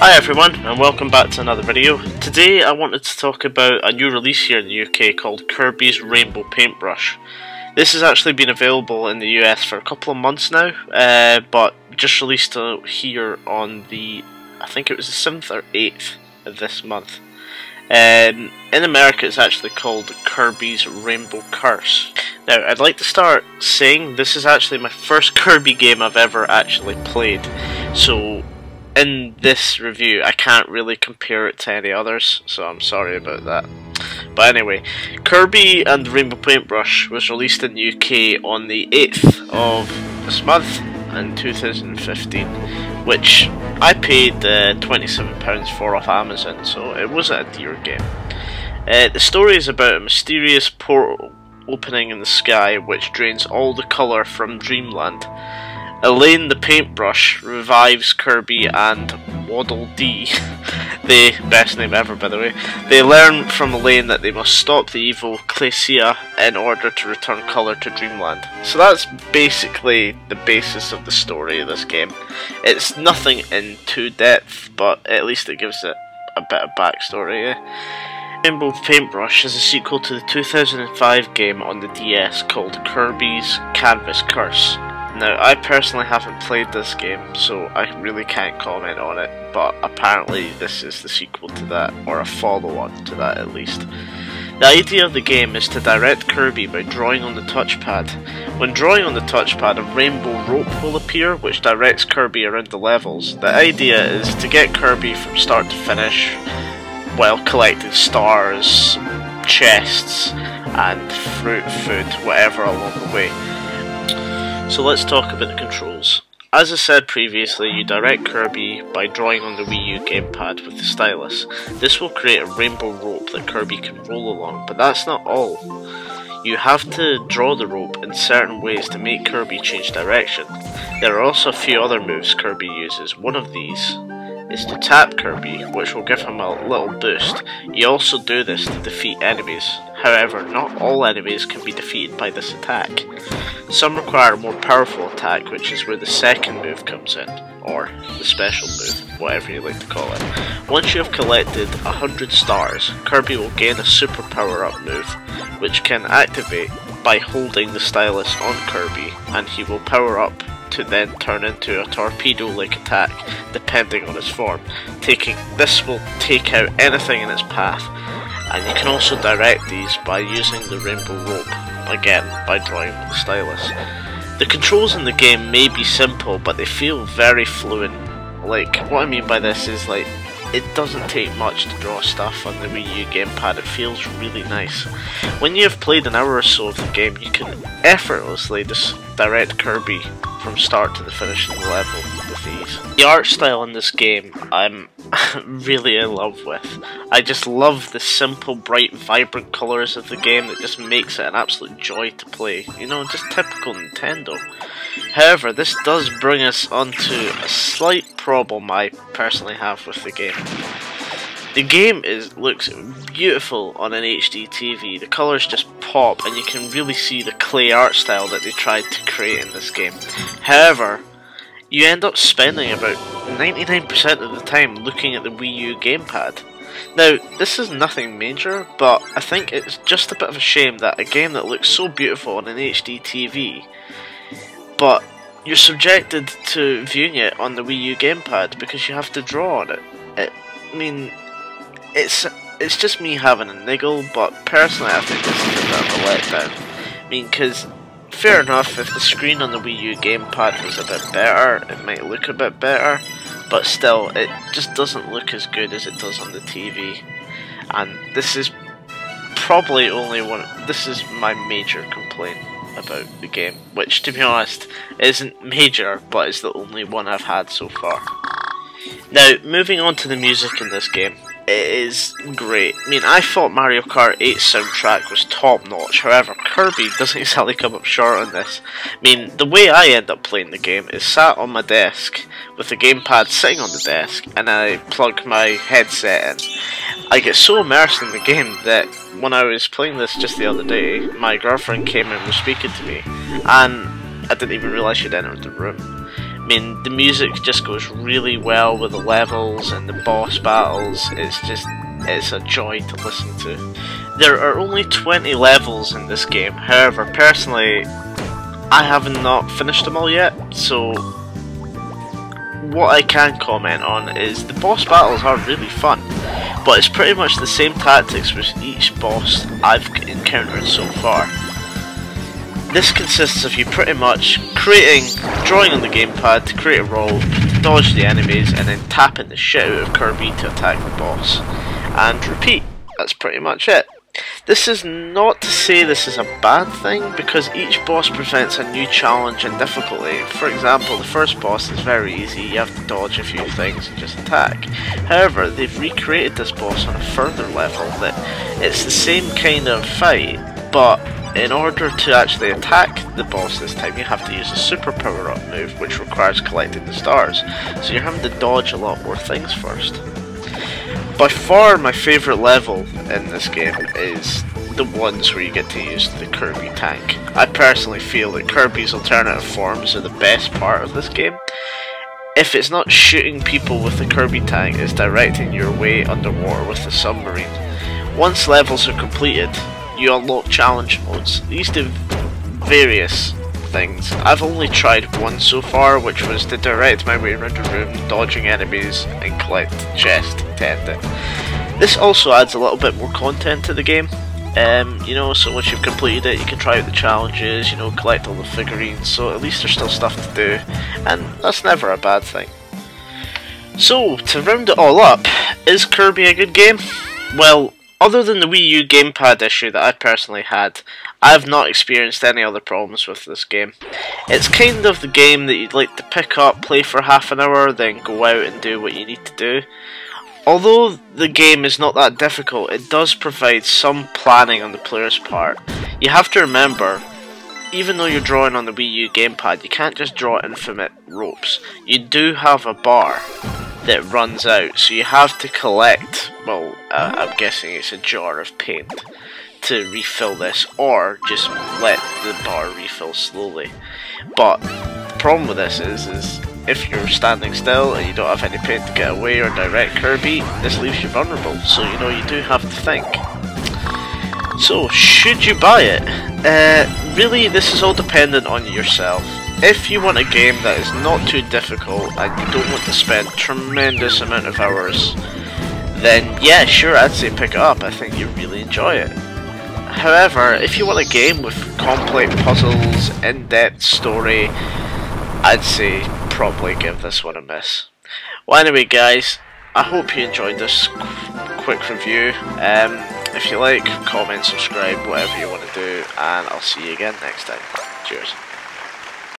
Hi everyone, and welcome back to another video. Today I wanted to talk about a new release here in the UK called Kirby's Rainbow Paintbrush. This has actually been available in the US for a couple of months now, but just released here on the, I think it was the 7th or 8th of this month. In America it's actually called Kirby's Rainbow Curse. Now I'd like to start saying this is actually my first Kirby game I've ever actually played, so in this review I can't really compare it to any others, so I'm sorry about that. But anyway, Kirby and the Rainbow Paintbrush was released in the UK on the 8th of this month in 2015, which I paid £27 for off Amazon, so it wasn't a dear game. The story is about a mysterious portal opening in the sky which drains all the colour from Dreamland. Elaine the Paintbrush revives Kirby and Waddle Dee, the best name ever by the way. They learn from Elaine that they must stop the evil Claysia in order to return colour to Dreamland. So that's basically the basis of the story of this game. It's nothing in too depth, but at least it gives it a bit of backstory. Rainbow Paintbrush is a sequel to the 2005 game on the DS called Kirby's Canvas Curse. Now, I personally haven't played this game, so I really can't comment on it, but apparently this is the sequel to that, or a follow-on to that at least. The idea of the game is to direct Kirby by drawing on the touchpad. When drawing on the touchpad, a rainbow rope will appear which directs Kirby around the levels. The idea is to get Kirby from start to finish while collecting stars, chests, and fruit, food, whatever along the way. So let's talk about the controls. As I said previously, you direct Kirby by drawing on the WiiU gamepad with the stylus. This will create a rainbow rope that Kirby can roll along, but that's not all. You have to draw the rope in certain ways to make Kirby change direction. There are also a few other moves Kirby uses. One of these is to tap Kirby, which will give him a little boost. You also do this to defeat enemies. However, not all enemies can be defeated by this attack. Some require a more powerful attack, which is where the second move comes in, or the special move, whatever you like to call it. Once you have collected 100 stars, Kirby will gain a super power-up move, which can activate by holding the stylus on Kirby, and he will power up to then turn into a torpedo-like attack, depending on its form. This will take out anything in its path, and you can also direct these by using the rainbow rope, again by drawing with the stylus. The controls in the game may be simple, but they feel very fluent. Like, what I mean by this is, like, it doesn't take much to draw stuff on the WiiU gamepad. It feels really nice. When you have played an hour or so of the game, you can effortlessly just direct Kirby from start to the finish of the level with ease. The art style in this game I'm really in love with. I just love the simple, bright, vibrant colours of the game that just makes it an absolute joy to play. You know, just typical Nintendo. However, this does bring us onto a slight problem I personally have with the game. The game looks beautiful on an HD TV. The colours just pop, and you can really see the clay art style that they tried to create in this game. However, you end up spending about 99% of the time looking at the WiiU gamepad. Now, this is nothing major, but I think it's just a bit of a shame that a game that looks so beautiful on an HD TV, but you're subjected to viewing it on the WiiU gamepad because you have to draw on it. I mean, it's just me having a niggle, but personally I think this is a bit of a letdown. I mean, because fair enough, if the screen on the WiiU gamepad was a bit better, it might look a bit better, but still, it just doesn't look as good as it does on the TV. And this is probably this is my major complaint about the game, which to be honest isn't major, but it's the only one I've had so far. Now, moving on to the music in this game. It is great. I mean, I thought Mario Kart 8's soundtrack was top notch, however, Kirby doesn't exactly come up short on this. I mean, the way I end up playing the game is sat on my desk, with the gamepad sitting on the desk, and I plug my headset in. I get so immersed in the game that when I was playing this just the other day, my girlfriend came and was speaking to me, and I didn't even realise she'd entered the room. I mean, the music just goes really well with the levels and the boss battles. It's a joy to listen to. There are only 20 levels in this game. However, personally, I have not finished them all yet, so what I can comment on is the boss battles are really fun, but it's pretty much the same tactics with each boss I've encountered so far. This consists of you pretty much drawing on the gamepad to create a roll, dodge the enemies, and then tapping the shit out of Kirby to attack the boss. And repeat. That's pretty much it. This is not to say this is a bad thing, because each boss presents a new challenge and difficulty. For example, the first boss is very easy, you have to dodge a few things and just attack. However, they've recreated this boss on a further level that it's the same kind of fight, but in order to actually attack the boss this time, you have to use a super power-up move, which requires collecting the stars. So you're having to dodge a lot more things first. By far my favourite level in this game is the ones where you get to use the Kirby tank. I personally feel that Kirby's alternative forms are the best part of this game. If it's not shooting people with the Kirby tank, it's directing your way underwater with the submarine. Once levels are completed, you unlock challenge modes. These do various things. I've only tried one so far, which was to direct my way around a room, dodging enemies and collect chest to end it. This also adds a little bit more content to the game. You know, so once you've completed it, you can try out the challenges, you know, collect all the figurines, so at least there's still stuff to do, and that's never a bad thing. So, to round it all up, is Kirby a good game? Well, other than the Wii U gamepad issue that I personally had, I have not experienced any other problems with this game. It's kind of the game that you'd like to pick up, play for half an hour, then go out and do what you need to do. Although the game is not that difficult, it does provide some planning on the player's part. You have to remember, even though you're drawing on the Wii U gamepad, you can't just draw infinite ropes. You do have a bar that runs out, so you have to collect, well, I'm guessing it's a jar of paint to refill this, or just let the bar refill slowly. But the problem with this is if you're standing still and you don't have any paint to get away or direct Kirby, this leaves you vulnerable, so you know you do have to think. So, should you buy it? Really, this is all dependent on yourself. If you want a game that is not too difficult and you don't want to spend tremendous amount of hours, then yeah, sure, I'd say pick it up. I think you'll really enjoy it. However, if you want a game with complex puzzles, in-depth story, I'd say probably give this one a miss. Well, anyway guys, I hope you enjoyed this quick review. If you like, comment, subscribe, whatever you want to do, and I'll see you again next time. Cheers.